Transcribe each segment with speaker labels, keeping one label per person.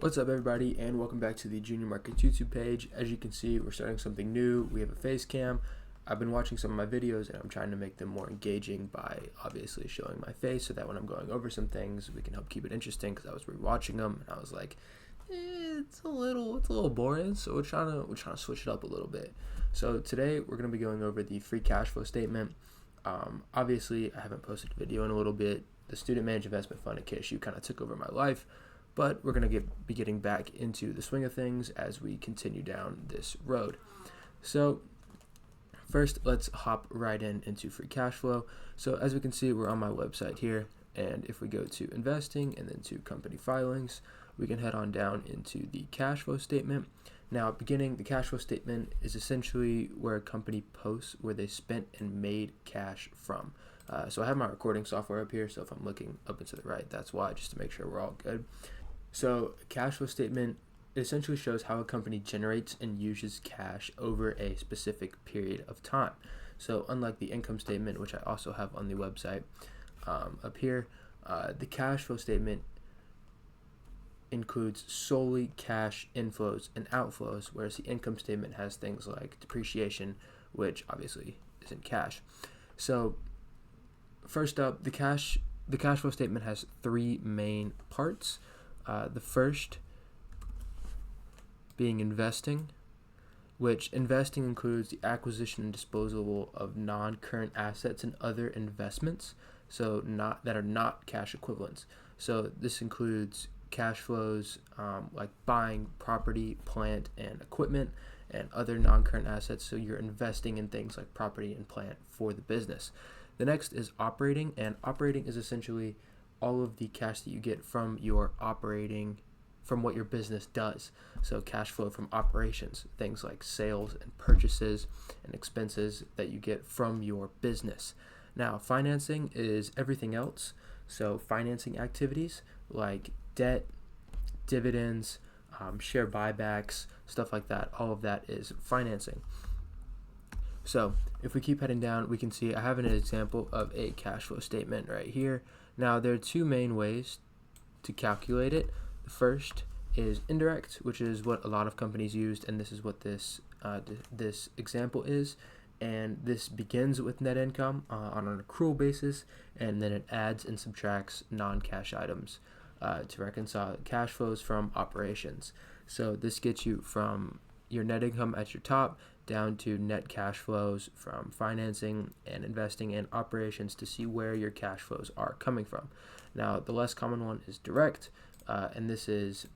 Speaker 1: What's up, everybody, and welcome back to the Junior Markets YouTube page. As you can see, we're starting something new. We have a face cam. I've been watching some of my videos and I'm trying to make them more engaging by obviously showing my face so that when I'm going over some things, we can help keep it interesting, because I was rewatching them and I was like, it's a little boring, so we're trying to switch it up a little bit. So today we're going to be going over the free cash flow statement. Obviously, I haven't posted a video in a little bit. The student managed investment fund at KSU kind of took over my life. But we're going to be getting back into the swing of things as we continue down this road. So first, let's hop right into free cash flow. So as we can see, we're on my website here. And if we go to investing and then to company filings, we can head on down into the cash flow statement. Now, beginning, the cash flow statement is essentially where a company posts where they spent and made cash from. So I have my recording software up here, so if I'm looking up and to the right, that's why, just to make sure we're all good. So cash flow statement essentially shows how a company generates and uses cash over a specific period of time. So unlike the income statement, which I also have on the website up here, the cash flow statement includes solely cash inflows and outflows, whereas the income statement has things like depreciation, which obviously isn't cash. So first up, the cash flow statement has three main parts. The first being investing, which investing includes the acquisition and disposal of non-current assets and other investments, so that are not cash equivalents. So this includes cash flows like buying property, plant, and equipment, and other non-current assets. So you're investing in things like property and plant for the business. The next is operating, and operating is essentially all of the cash that you get from what your business does. So cash flow from operations, things like sales and purchases and expenses that you get from your business. Now, financing is everything else. So financing activities like debt, dividends, share buybacks, stuff like that, all of that is financing. So if we keep heading down, we can see I have an example of a cash flow statement right here. Now, there are two main ways to calculate it. The first is indirect, which is what a lot of companies used, and this is what this example is. And this begins with net income on an accrual basis, and then it adds and subtracts non-cash items to reconcile cash flows from operations. So this gets you from your net income at your top down to net cash flows from financing and investing in operations to see where your cash flows are coming from. Now, the less common one is direct, and this is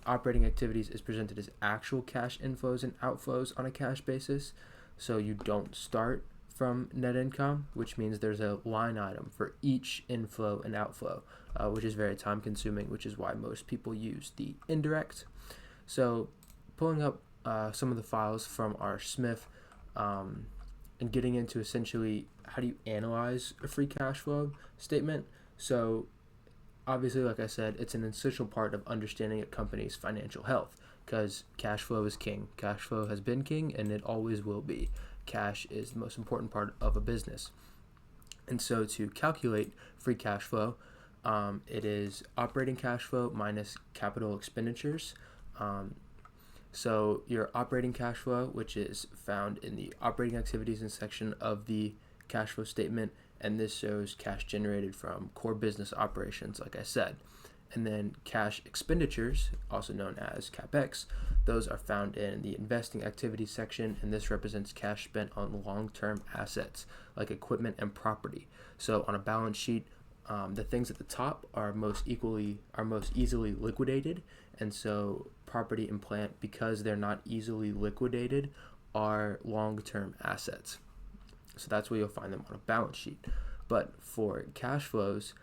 Speaker 1: operating activities is presented as actual cash inflows and outflows on a cash basis. So you don't start from net income, which means there's a line item for each inflow and outflow, which is very time consuming, which is why most people use the indirect. So pulling up some of the files from our SMIF and getting into essentially how do you analyze a free cash flow statement. So obviously, like I said, it's an essential part of understanding a company's financial health, because cash flow is king. Cash flow has been king and it always will be. Cash is the most important part of a business. And so to calculate free cash flow, it is operating cash flow minus capital expenditures. So your operating cash flow, which is found in the operating activities section of the cash flow statement, and this shows cash generated from core business operations, like I said. And then cash expenditures, also known as CapEx, those are found in the investing activities section, and this represents cash spent on long-term assets like equipment and property. So on a balance sheet, the things at the top are most easily liquidated, and so property and plant, because they're not easily liquidated, are long-term assets. So that's where you'll find them on a balance sheet. But for cash flows,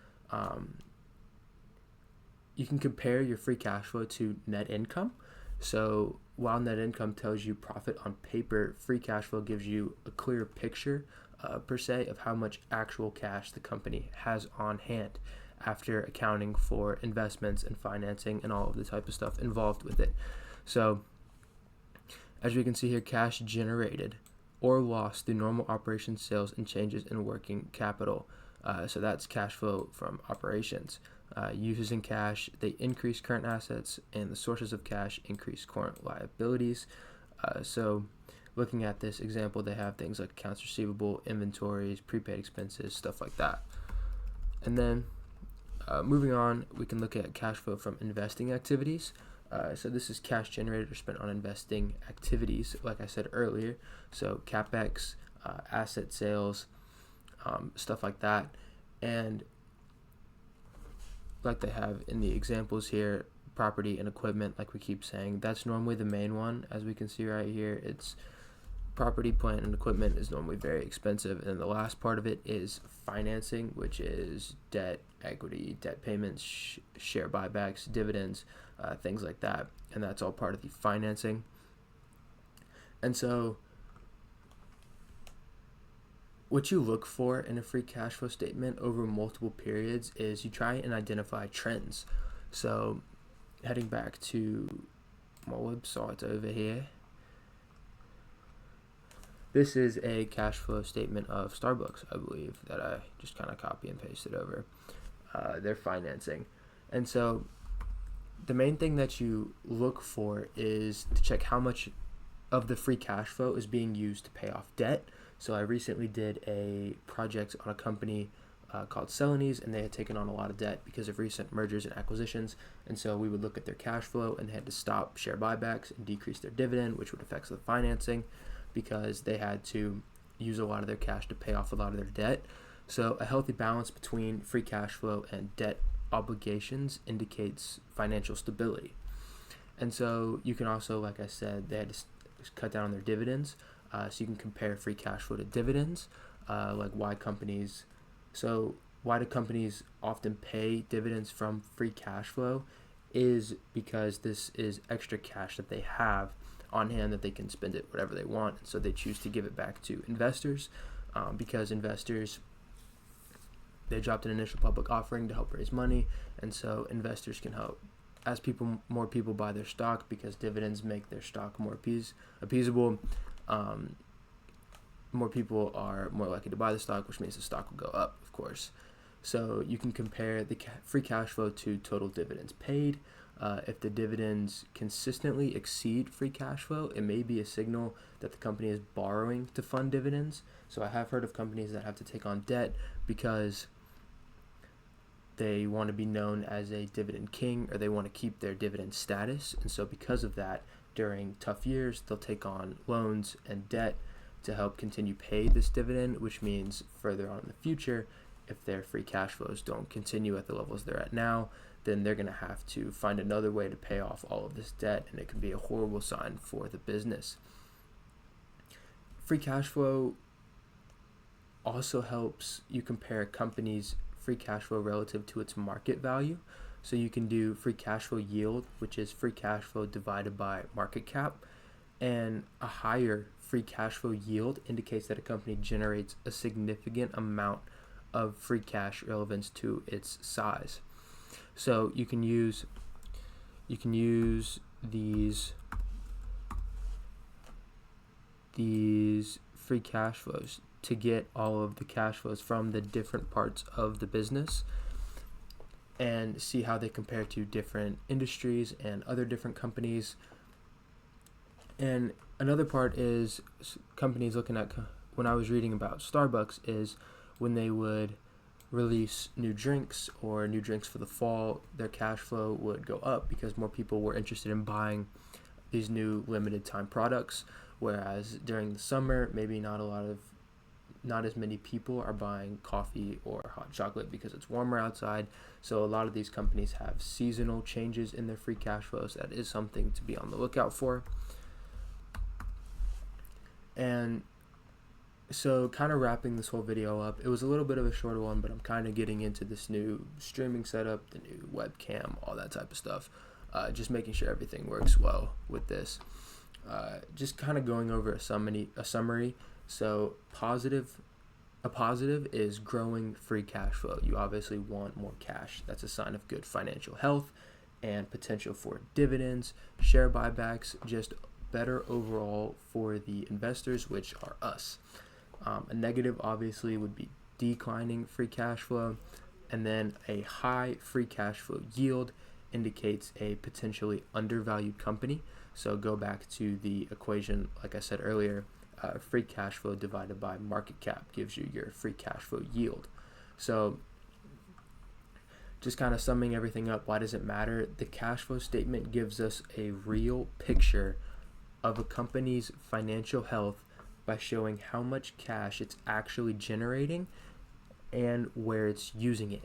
Speaker 1: you can compare your free cash flow to net income. So while net income tells you profit on paper, free cash flow gives you a clear picture per se of how much actual cash the company has on hand after accounting for investments and financing and all of the type of stuff involved with it. So as we can see here, cash generated or lost through normal operation, sales, and changes in working capital. So that's cash flow from operations. Uses in cash, they increase current assets, and the sources of cash increase current liabilities. So looking at this example, they have things like accounts receivable, inventories, prepaid expenses, stuff like that. And then moving on, we can look at cash flow from investing activities. So this is cash generated or spent on investing activities, like I said earlier. So CapEx, asset sales, stuff like that. And like they have in the examples here, property and equipment, like we keep saying, that's normally the main one. As we can see right here, it's property, plant, and equipment is normally very expensive. And the last part of it is financing, which is debt, equity, debt payments, share buybacks, dividends, things like that. And that's all part of the financing. And so what you look for in a free cash flow statement over multiple periods is you try and identify trends. So heading back to my website over here, this is a cash flow statement of Starbucks, I believe, that I just kind of copy and pasted over their financing. And so the main thing that you look for is to check how much of the free cash flow is being used to pay off debt. So I recently did a project on a company called Celanese, and they had taken on a lot of debt because of recent mergers and acquisitions. And so we would look at their cash flow, and they had to stop share buybacks and decrease their dividend, which would affect the financing because they had to use a lot of their cash to pay off a lot of their debt. So a healthy balance between free cash flow and debt obligations indicates financial stability. And so you can also, like I said, they had to cut down on their dividends. So you can compare free cash flow to dividends, like why do companies often pay dividends from free cash flow is because this is extra cash that they have on hand that they can spend it whatever they want. So they choose to give it back to investors because investors, they dropped an initial public offering to help raise money. And so investors can help as more people buy their stock because dividends make their stock more appeasable. More people are more likely to buy the stock, which means the stock will go up, of course. So you can compare the free cash flow to total dividends paid. If the dividends consistently exceed free cash flow, it may be a signal that the company is borrowing to fund dividends. So I have heard of companies that have to take on debt because they want to be known as a dividend king, or they want to keep their dividend status. And so because of that, during tough years, they'll take on loans and debt to help continue pay this dividend, which means further on in the future, if their free cash flows don't continue at the levels they're at now, then they're going to have to find another way to pay off all of this debt, and it can be a horrible sign for the business. Free cash flow also helps you compare a company's free cash flow relative to its market value. So you can do free cash flow yield, which is free cash flow divided by market cap, and a higher free cash flow yield indicates that a company generates a significant amount of free cash relevance to its size. So you can use these free cash flows to get all of the cash flows from the different parts of the business and see how they compare to different industries and other different companies. And another part is companies looking at, when I was reading about Starbucks, is when they would release new drinks or new drinks for the fall, their cash flow would go up because more people were interested in buying these new limited time products, whereas during the summer, maybe not as many people are buying coffee or hot chocolate because it's warmer outside. So a lot of these companies have seasonal changes in their free cash flows. That is something to be on the lookout for. And so kind of wrapping this whole video up, it was a little bit of a shorter one, but I'm kind of getting into this new streaming setup, the new webcam, all that type of stuff. Just making sure everything works well with this. Just kind of going over a summary. So a positive is growing free cash flow. You obviously want more cash. That's a sign of good financial health and potential for dividends, share buybacks, just better overall for the investors, which are us. A negative obviously would be declining free cash flow, And then a high free cash flow yield indicates a potentially undervalued company. So go back to the equation, like I said earlier, free cash flow divided by market cap gives you your free cash flow yield. So just kind of summing everything up, why does it matter? The cash flow statement gives us a real picture of a company's financial health by showing how much cash it's actually generating and where it's using it.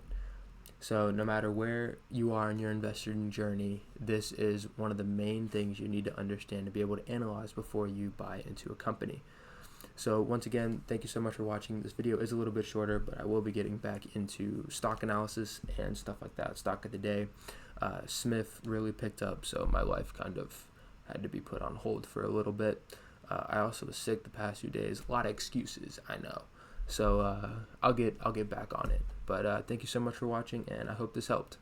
Speaker 1: So no matter where you are in your investing journey, this is one of the main things you need to understand to be able to analyze before you buy into a company. So once again, thank you so much for watching. This video is a little bit shorter, but I will be getting back into stock analysis and stuff like that. Stock of the day. Smith really picked up, so my life kind of had to be put on hold for a little bit. I also was sick the past few days. A lot of excuses, I know. So I'll get back on it. But thank you so much for watching, and I hope this helped.